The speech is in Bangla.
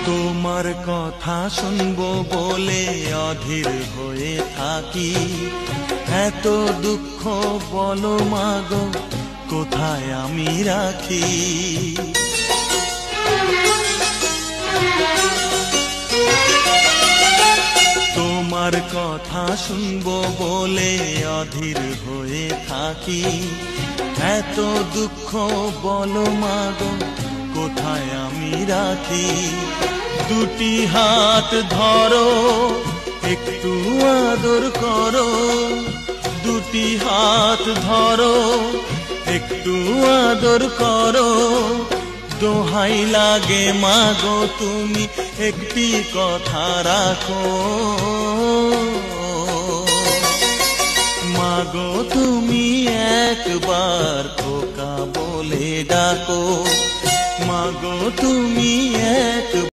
তোমার কথা শুনবো বলে অধীর হয়ে থাকি, এত দুঃখ বলো মাগো কোথায় আমি রাখি। তোমার কথা শুনবো বলে অধীর হয়ে থাকি, এত দুঃখ বলো মাগো কোথায় আমি রাখি। দুটি হাত ধরো একটু আদর করো, দুটি হাত ধরো একটু আদর করো, দোহাই লাগে মাগো তুমি একটি কথা রাখো। মাগো তুমি একবার খোকা বলে ডাকো, মাগো তুমি একবার